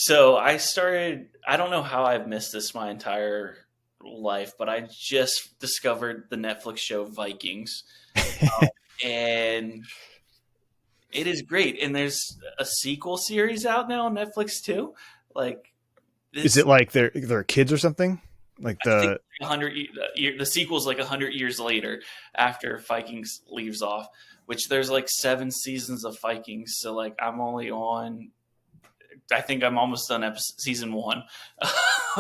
So I don't know how I've missed this my entire life, but I just discovered the Netflix show Vikings. And it is great. And there's a sequel series out now on Netflix too. Like Is this, it like they're kids or something? Like I think the 100 the sequel's like 100 years later after Vikings leaves off, which there's like 7 seasons of Vikings. So like I'm only on I think I'm almost done season one,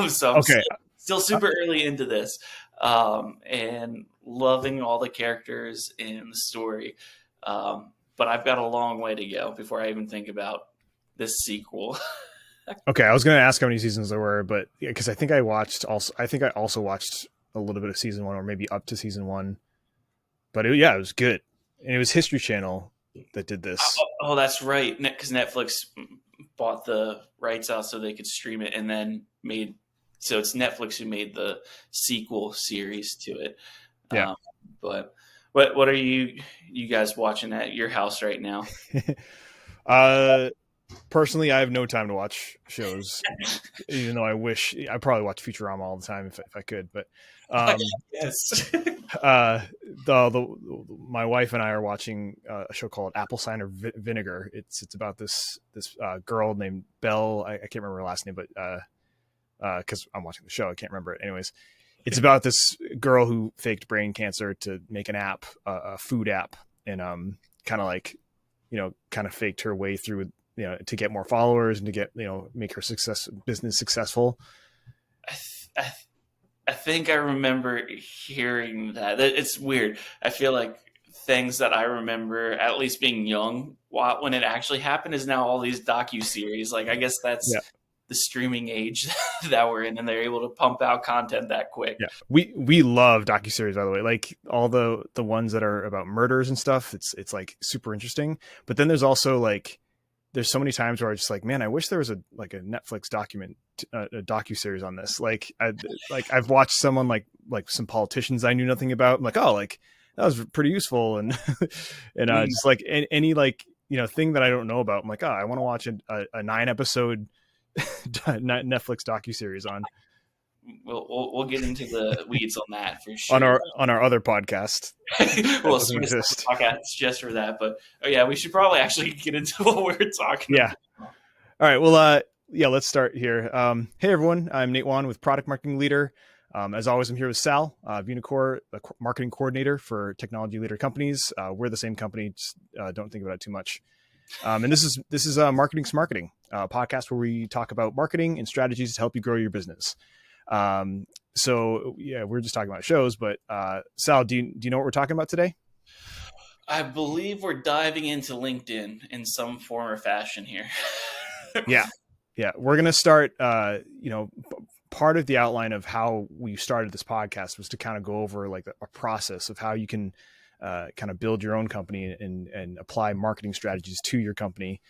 so I'm okay, still super early into this, and loving all the characters in the story. But I've got a long way to go before I even think about this sequel. okay. I was going to ask how many seasons there were, but because I think I also watched a little bit of season one, or maybe up to season one. But it was good, and it was History Channel that did this. Oh, that's right, because Netflix bought the rights out so they could stream it, and then made so it's Netflix who made the sequel series to it. Yeah. Um, but what are you guys watching at your house right now? uh, Personally, I have no time to watch shows, even though I probably watch Futurama all the time if I could. But um, Yes. uh, the my wife and I are watching a show called Apple Cider Vinegar. It's about this girl named Belle. I can't remember her last name, but because I'm watching the show, I can't remember it. Anyways, it's about this girl who faked brain cancer to make an app, a food app, and kind of like kind of faked her way through to get more followers and to get make her business successful. I, I, I think I remember hearing that. It's weird. I feel like things that I remember, at least being young, when it actually happened, is now all these docu series. Like I guess that's Yeah. the streaming age that we're in, and they're able to pump out content that quick. Yeah, we love docuseries, by the way. Like all the ones that are about murders and stuff. It's like super interesting. But then there's also like there's so many times where I just like, man, I wish there was a Netflix a docuseries on this. I've watched someone like some politicians I knew nothing about. I'm like, oh, like that was pretty useful, and and just like any like thing that I don't know about. I'm like, oh, I want to watch a 9 episode Netflix docuseries on We'll get into the weeds on that for sure. on our other podcast that We'll doesn't spend some exist. podcasts just for that. But oh yeah, we should probably actually get into what we're talking Yeah. about. All right. Well, yeah, let's start here. Hey everyone, I'm Nate Wan with Product Marketing Leader. As always, I'm here with Sal, Vunicore, the marketing coordinator for Technology Leader Companies. We're the same company. Just, don't think about it too much. And this is Marketing Smarketing, a podcast where we talk about marketing and strategies to help you grow your business. So yeah, we're just talking about shows, but Sal, do you know what we're talking about today? I believe we're diving into LinkedIn in some form or fashion here. Yeah. We're going to start, part of the outline of how we started this podcast was to kind of go over like a process of how you can kind of build your own company and apply marketing strategies to your company.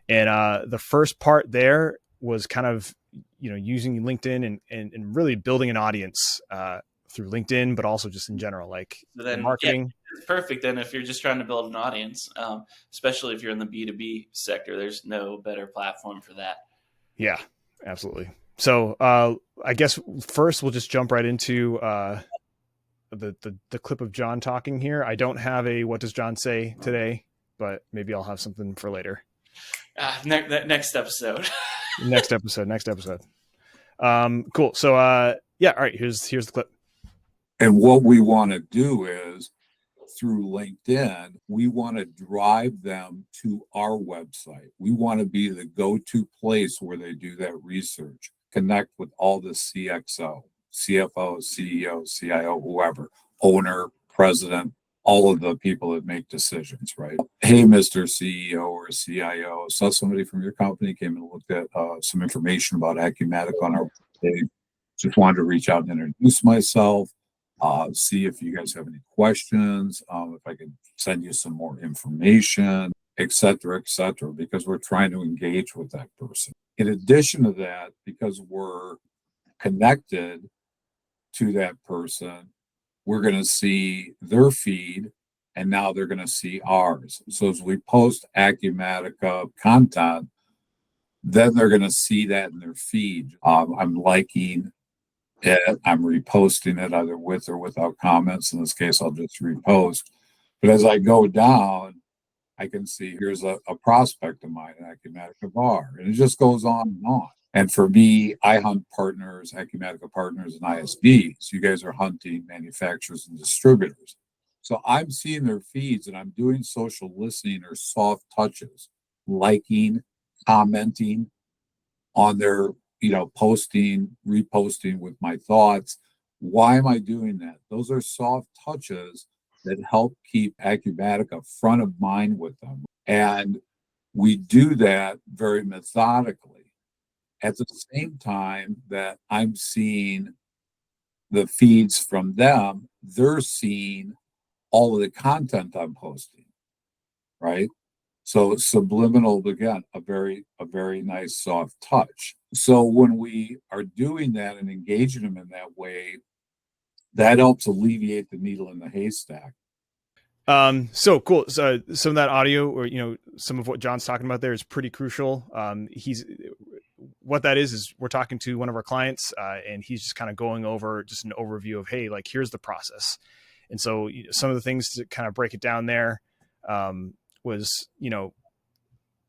And the first part there was kind of, using LinkedIn and really building an audience through LinkedIn, but also just in general, like So then, marketing. yeah, it's perfect then if you're just trying to build an audience, especially if you're in the B2B sector. There's no better platform for that. Yeah, absolutely. So I guess first we'll just jump right into the clip of John talking here. I don't have a what does John say today, but maybe I'll have something for later. Next episode. Next episode. Cool. So yeah, all right, here's the clip. And what we want to do is through LinkedIn, we want to drive them to our website. We want to be the go-to place where they do that research, connect with all the CXO, CFO, CEO, CIO, whoever, owner, president, all of the people that make decisions, right? Hey, Mr. CEO or CIO, saw somebody from your company came and looked at some information about Acumatic on our page. Just wanted to reach out and introduce myself. See if you guys have any questions, if I can send you some more information, et cetera, because we're trying to engage with that person. In addition to that, because we're connected to that person, we're going to see their feed and now they're going to see ours. So as we post Acumatica content, then they're going to see that in their feed. I'm liking it, I'm reposting it either with or without comments. In this case, I'll just repost. But as I go down, I can see here's a prospect of mine, an Acumatica bar, and it just goes on and on. And for me, I hunt partners, Acumatica partners, and ISVs. You guys are hunting manufacturers and distributors. So I'm seeing their feeds and I'm doing social listening or soft touches, liking, commenting on their, posting, reposting with my thoughts. Why am I doing that? Those are soft touches that help keep Acumatica front of mind with them. And we do that very methodically. At the same time that I'm seeing the feeds from them, they're seeing all of the content I'm posting, right? So subliminal, again, a very nice soft touch. So when we are doing that and engaging them in that way, that helps alleviate the needle in the haystack. So cool. So some of that audio, or some of what John's talking about there, is pretty crucial. What that is we're talking to one of our clients, and he's just kind of going over just an overview of, hey, like, here's the process. And so some of the things to kind of break it down there was,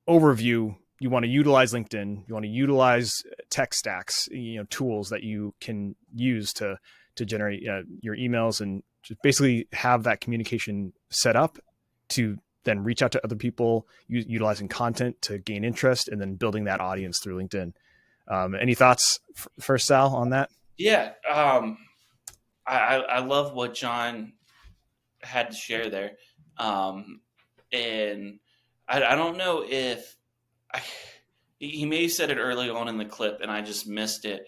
overview. You want to utilize LinkedIn. You want to utilize tech stacks, tools that you can use to generate your emails, and just basically have that communication set up to then reach out to other people, utilizing content to gain interest, and then building that audience through LinkedIn. Any thoughts first, Sal, on that? Yeah. I love what John had to share there. And I don't know if he may have said it early on in the clip and I just missed it,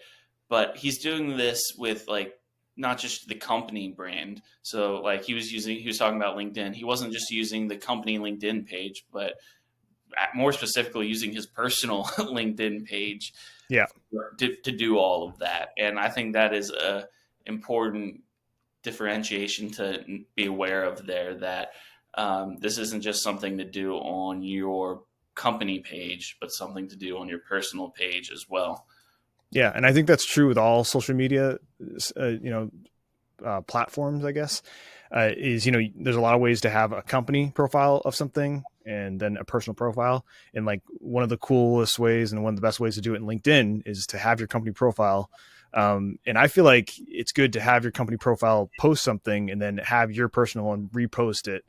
but he's doing this with like not just the company brand. So like he was talking about LinkedIn. He wasn't just using the company LinkedIn page, but more specifically using his personal LinkedIn page Yeah. to do all of that. And I think that is a important differentiation to be aware of there, that this isn't just something to do on your company page, but something to do on your personal page as well. Yeah. And I think that's true with all social media, platforms, I guess. There's a lot of ways to have a company profile of something and then a personal profile. And like one of the coolest ways and one of the best ways to do it in LinkedIn is to have your company profile. And I feel like it's good to have your company profile post something and then have your personal one repost it,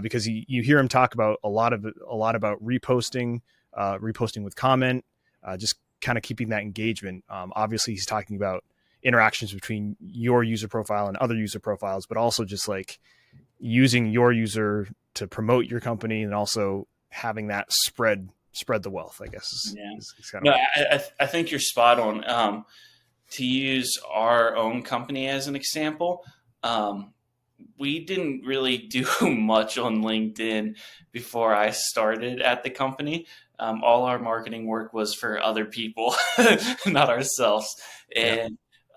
because you hear him talk about a lot about reposting, reposting with comment, just kind of keeping that engagement. Obviously, he's talking about interactions between your user profile and other user profiles, but also just like using your user to promote your company, and also having that spread the wealth, I guess. Yeah. Is kind No, of I think you're spot on. To use our own company as an example, we didn't really do much on LinkedIn before I started at the company. All our marketing work was for other people, not ourselves. Yeah.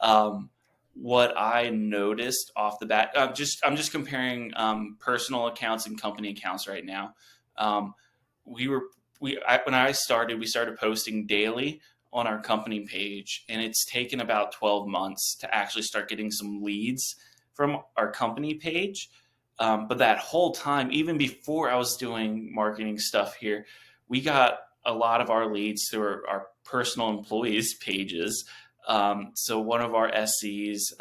And what I noticed off the bat, I'm just comparing personal accounts and company accounts right now. Um, when I started, we started posting daily on our company page, and it's taken about 12 months to actually start getting some leads from our company page. But that whole time, even before I was doing marketing stuff here, we got a lot of our leads through our personal employees' pages. So one of our SCs,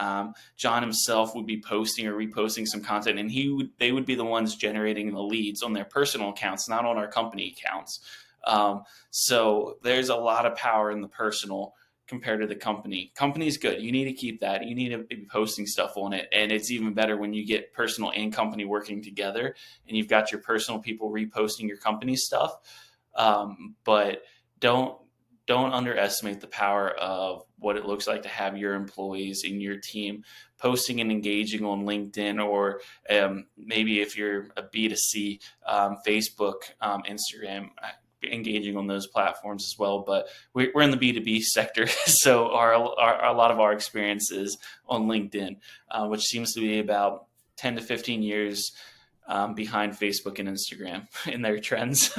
John himself, would be posting or reposting some content, and they would be the ones generating the leads on their personal accounts, not on our company accounts. So there's a lot of power in the personal compared to the company. Company is good. You need to keep that. You need to be posting stuff on it. And it's even better when you get personal and company working together and you've got your personal people reposting your company stuff. But don't underestimate the power of what it looks like to have your employees in your team posting and engaging on LinkedIn, or maybe if you're a B2C, Facebook, Instagram, engaging on those platforms as well. But we're in the B2B sector, so a lot of our experience is on LinkedIn, which seems to be about 10 to 15 years behind Facebook and Instagram in their trends.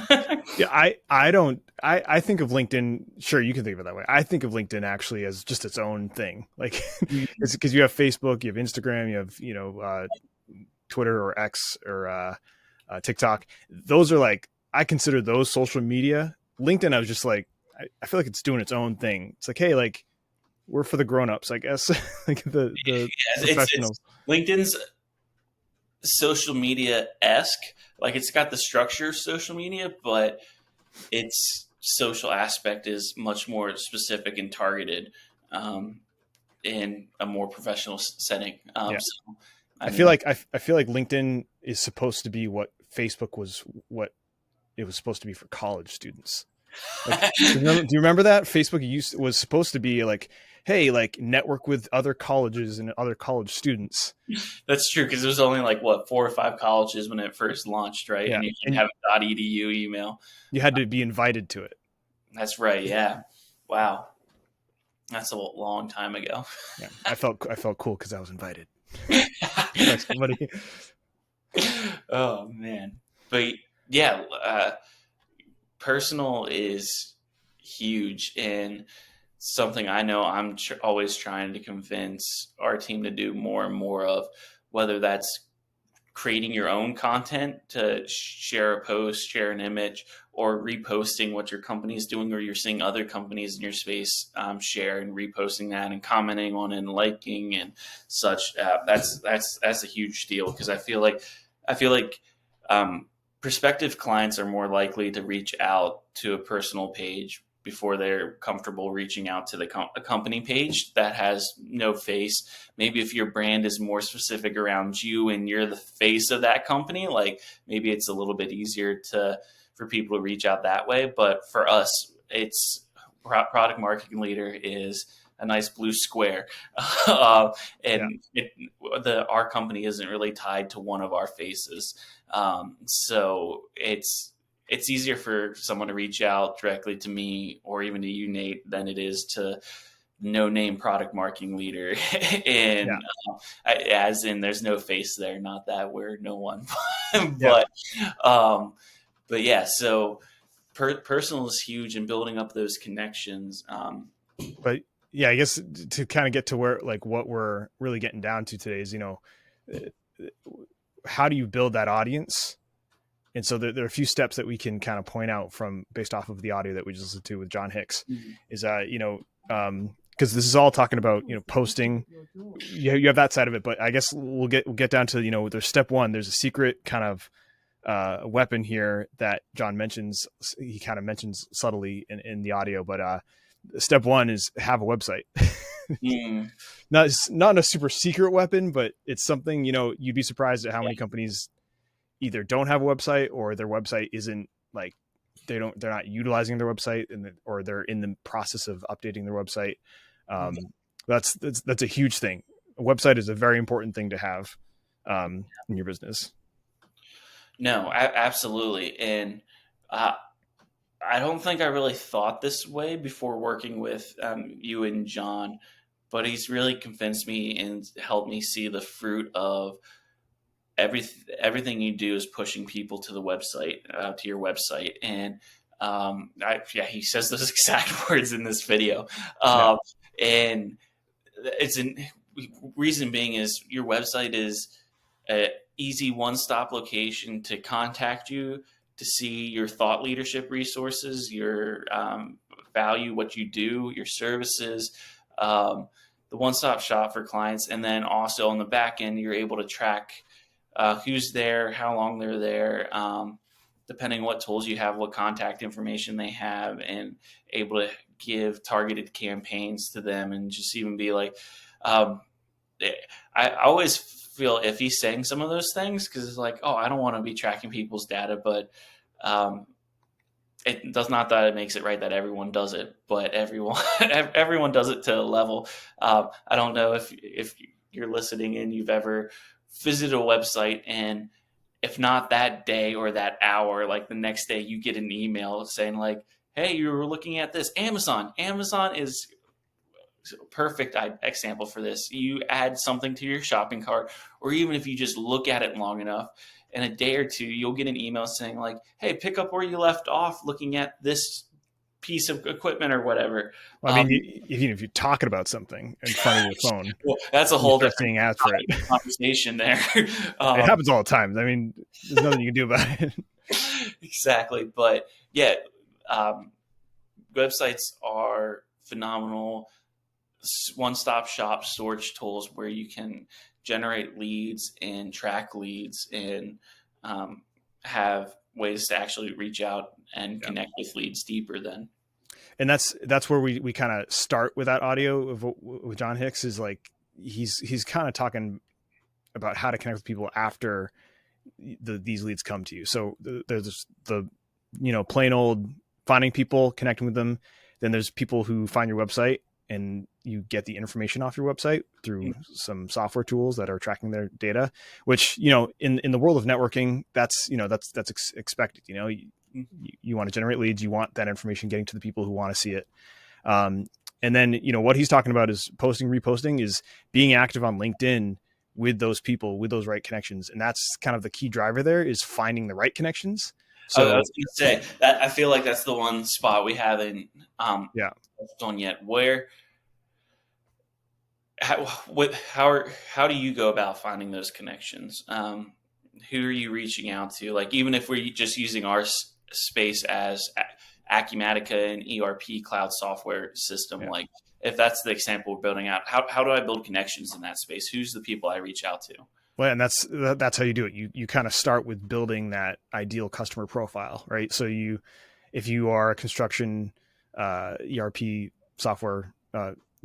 Yeah, I think of LinkedIn. Sure, you can think of it that way. I think of LinkedIn actually as just its own thing. Like it's because you have Facebook, you have Instagram, you have Twitter or X or TikTok. Those are like, I consider those social media. LinkedIn, I was just like, I feel like it's doing its own thing. It's like, hey, like we're for the grown-ups, I guess. Like the Yes, it's professionals. LinkedIn's social media esque. Like it's got the structure of social media, but its social aspect is much more specific and targeted in a more professional setting. Yeah. So, I feel like I feel like LinkedIn is supposed to be what Facebook was, what it was supposed to be for college students. Like, do you remember that Facebook was supposed to be like, hey, like network with other colleges and other college students. That's true because it was only like what 4 or 5 colleges when it first launched, right? Yeah, And you can and have a .edu email. you had to be invited to it. That's right. Yeah. Wow. That's a long time ago. Yeah, I felt cool because I was invited by somebody. Oh man, but yeah, personal is huge and something I know I'm always trying to convince our team to do more and more of, whether that's creating your own content to share a post, share an image, or reposting what your company is doing, or you're seeing other companies in your space share and reposting that and commenting on it and liking and such. That's a huge deal because I feel like prospective clients are more likely to reach out to a personal page before they're comfortable reaching out to a company page that has no face. Maybe if your brand is more specific around you and you're the face of that company, like maybe it's a little bit easier for people to reach out that way. But for us, it's product marketing leader is a nice blue square, Yeah, and our company isn't really tied to one of our faces. So it's easier for someone to reach out directly to me or even to you, Nate, than it is to no name product marketing leader. yeah, And as in, there's no face there. Not that we're no one, yeah. but um, but yeah. So personal is huge, and building up those connections. But yeah, I guess to kind of get to where like what we're really getting down to today is, how do you build that audience? And so there are a few steps that we can kind of point out from based off of the audio that we just listened to with John Hicks. Is because this is all talking about posting. You have that side of it, but I guess we'll get down to there's step one. There's a secret kind of weapon here that John mentions. He kind of mentions subtly in the audio, but step one is have a website. Mm, Not a super secret weapon, but it's something you'd be surprised at how yeah. many companies either don't have a website or their website isn't like they're not utilizing their website or they're in the process of updating their website. That's a huge thing. A website is a very important thing to have in your business. No, absolutely. And I don't think I really thought this way before working with you and John, but he's really convinced me and helped me see the fruit of everything you do is pushing people to the website, to your website. And he says those exact words in this video. Yeah. And it's an reason being is your website is an easy one-stop location to contact you, to see your thought leadership resources, your value, what you do, your services, the one-stop shop for clients. And then also on the back end, you're able to track who's there, how long they're there, depending on what tools you have, what contact information they have, and able to give targeted campaigns to them and just even be like, I always feel if he's saying some of those things, because it's like, oh, I don't want to be tracking people's data, but it does not that it makes it right that everyone does it, but everyone does it to a level. I don't know if you're listening and you've ever visited a website, and if not that day or that hour, like the next day, you get an email saying like, "Hey, you were looking at this." Amazon is a perfect example for this. You add something to your shopping cart, or even if you just look at it long enough, in a day or two, you'll get an email saying like, hey, pick up where you left off looking at this piece of equipment or whatever. Well, I mean, even if you're talking about something in front of your phone, well, that's a you whole start different seeing ads for it. conversation there. It happens all the time. I mean, there's nothing you can do about it. Exactly. But yeah, websites are phenomenal one-stop shop storage tools where you can generate leads and track leads and have ways to actually reach out and connect with leads deeper then. And that's where we kind of start with that audio with John Hicks, is like he's kind of talking about how to connect with people after these leads come to you. So there's the plain old finding people, connecting with them. Then there's people who find your website and you get the information off your website through some software tools that are tracking their data, which, in the world of networking, that's expected. You want to generate leads. You want that information getting to the people who want to see it. And then, what he's talking about is posting, reposting, is being active on LinkedIn with those people, with those right connections. And that's kind of the key driver there, is finding the right connections. So I was going to say that I feel like that's the one spot we haven't done yet. Where, how do you go about finding those connections? Who are you reaching out to? Like, even if we're just using our space as Acumatica and ERP cloud software system, like if that's the example we're building out, how do I build connections in that space? Who's the people I reach out to? Well, and that's how you do it. You kind of start with building that ideal customer profile, right? So if you are a construction ERP software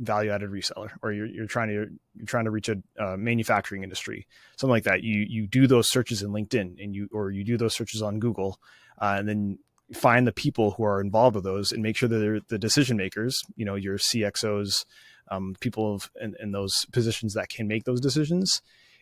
value-added reseller, or you're trying to reach a manufacturing industry, something like that, you do those searches in LinkedIn, and you do those searches on Google, and then find the people who are involved with those and make sure that they're the decision makers, your CXOs, people in those positions that can make those decisions.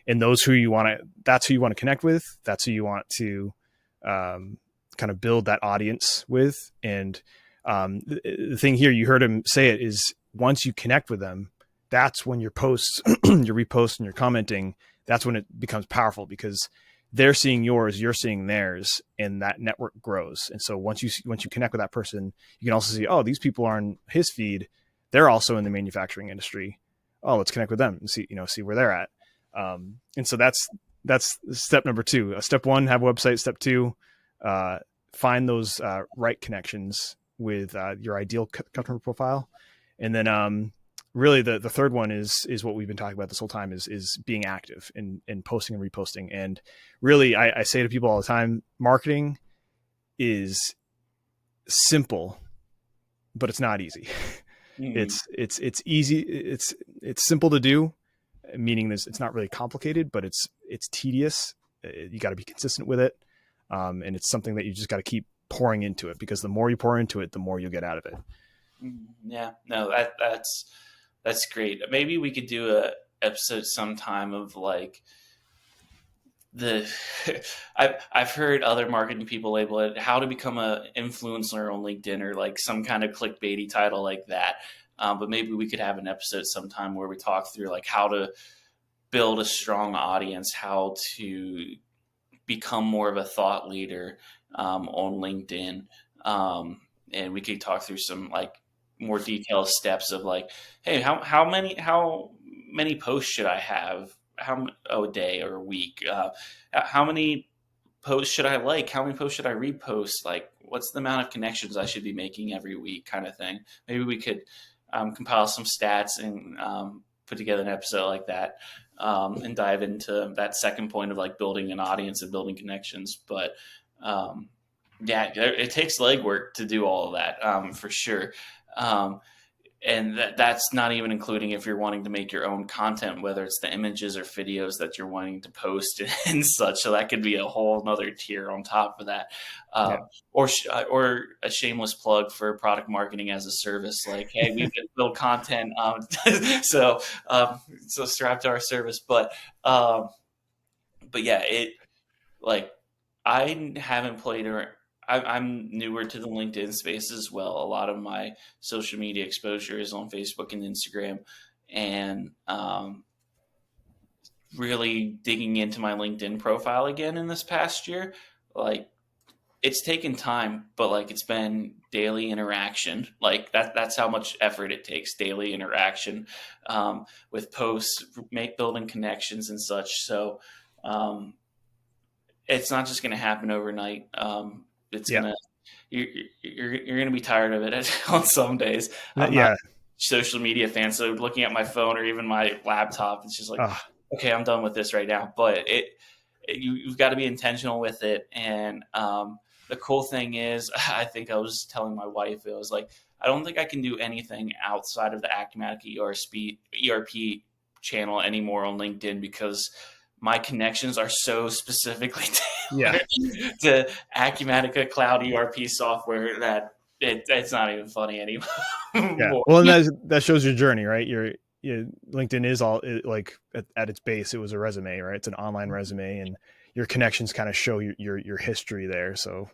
And that's who you want to connect with. That's who you want to kind of build that audience with. And the thing here, you heard him say it, is once you connect with them, that's when your posts, your reposts, and your commenting, that's when it becomes powerful, because they're seeing yours, you're seeing theirs, and that network grows. And so once you connect with that person, you can also see, oh, these people are on his feed. They're also in the manufacturing industry. Oh, let's connect with them and see where they're at. And so that's step number 2. Step 1, have a website. Step 2, find those right connections with your ideal customer profile. And then really the third one is what we've been talking about this whole time, is being active in posting and reposting. And really, I say to people all the time, marketing is simple, but it's not easy. It's easy. It's simple to do, meaning it's not really complicated, but it's tedious. You got to be consistent with it. And it's something that you just got to keep pouring into it, because the more you pour into it, the more you'll get out of it. Yeah, no, that's great. Maybe we could do a episode sometime of like I've heard other marketing people label it how to become an influencer on LinkedIn, or like some kind of clickbaity title like that. But maybe we could have an episode sometime where we talk through like how to build a strong audience, how to become more of a thought leader on LinkedIn. And we could talk through some like more detailed steps of like, hey, how many posts should I have? A day or a week? How many posts should I like? How many posts should I repost? Like, what's the amount of connections I should be making every week, kind of thing. Maybe we could compile some stats and put together an episode like that, and dive into that second point of like building an audience and building connections. But yeah, it takes legwork to do all of that, for sure. And that's not even including if you're wanting to make your own content, whether it's the images or videos that you're wanting to post and such. So that could be a whole nother tier on top of that. Or a shameless plug for product marketing as a service. Like, hey, we build content. So strap to our service. But yeah, I haven't played around. I'm newer to the LinkedIn space as well. A lot of my social media exposure is on Facebook and Instagram. And really digging into my LinkedIn profile again in this past year. Like, it's taken time, but like it's been daily interaction. Like that's how much effort it takes, daily interaction with posts, building connections and such. So um, it's not just going to happen overnight. It's Yeah. gonna you're gonna be tired of it on some days. I'm not Yeah. a social media fan, so looking at my phone or even my laptop, it's just like, Ah, okay, I'm done with this right now. But you've got to be intentional with it. And the cool thing is, I think I was telling my wife, it was like, I don't think I can do anything outside of the Acumatica ERP channel anymore on LinkedIn, because my connections are so specifically yeah. tailored to Acumatica Cloud ERP software that it's not even funny anymore. Yeah. Well, and that shows your journey, right? LinkedIn is all like at its base, it was a resume, right? It's an online resume, and your connections kind of show your history there. So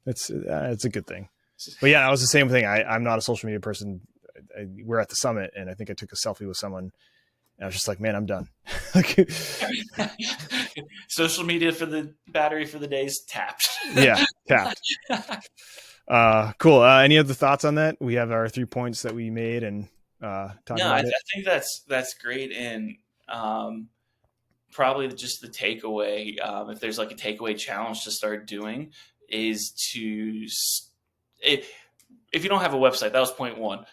it's a good thing. But yeah, I was the same thing. I'm not a social media person. We're at the summit, and I think I took a selfie with someone, and I was just like, man, I'm done. Social media for the battery for the days tapped. Yeah, tapped. Cool. Any other thoughts on that? We have our 3 points that we made and talk about it. I think that's great. And probably just the takeaway, if there's like a takeaway challenge to start doing, is if you don't have a website, that was point one.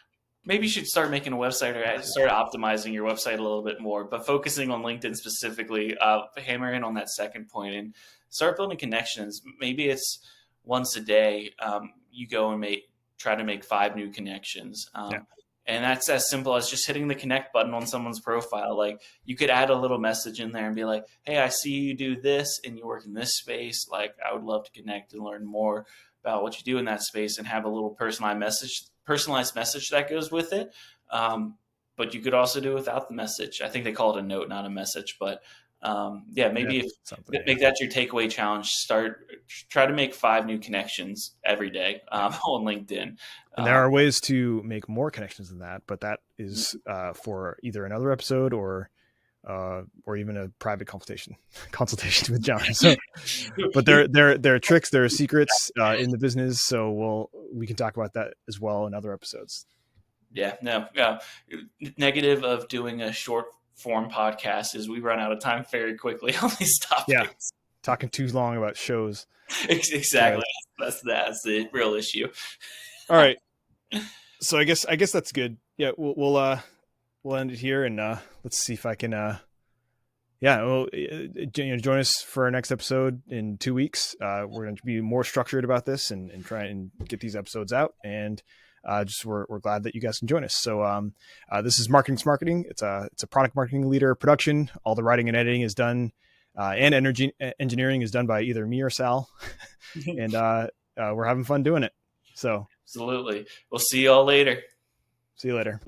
Maybe you should start making a website or start optimizing your website a little bit more, but focusing on LinkedIn specifically, hammer in on that second point and start building connections. Maybe it's once a day, you go and try to make 5 new connections. Yeah. And that's as simple as just hitting the connect button on someone's profile. Like, you could add a little message in there and be like, hey, I see you do this and you work in this space. Like, I would love to connect and learn more about what you do in that space, and have a little personalized message that goes with it. But you could also do without the message. I think they call it a note, not a message. But maybe make that your takeaway challenge. Try to make 5 new connections every day on LinkedIn. And there are ways to make more connections than that, but that is for either another episode or even a private consultation with John. So, but there are tricks, there are secrets in the business. So we can talk about that as well in other episodes. Yeah, no. Negative of doing a short form podcast is we run out of time very quickly on these topics. Yeah, talking too long about shows. Exactly. That's the real issue. All right. So I guess that's good. Yeah, we'll end it here, and let's see if I can. Join us for our next episode in 2 weeks. We're going to be more structured about this and try and get these episodes out. And we're glad that you guys can join us. So this is Marketing's Marketing. It's a product marketing leader production. All the writing and editing is done, and engineering is done by either me or Sal. And we're having fun doing it. So absolutely. We'll see you all later. See you later.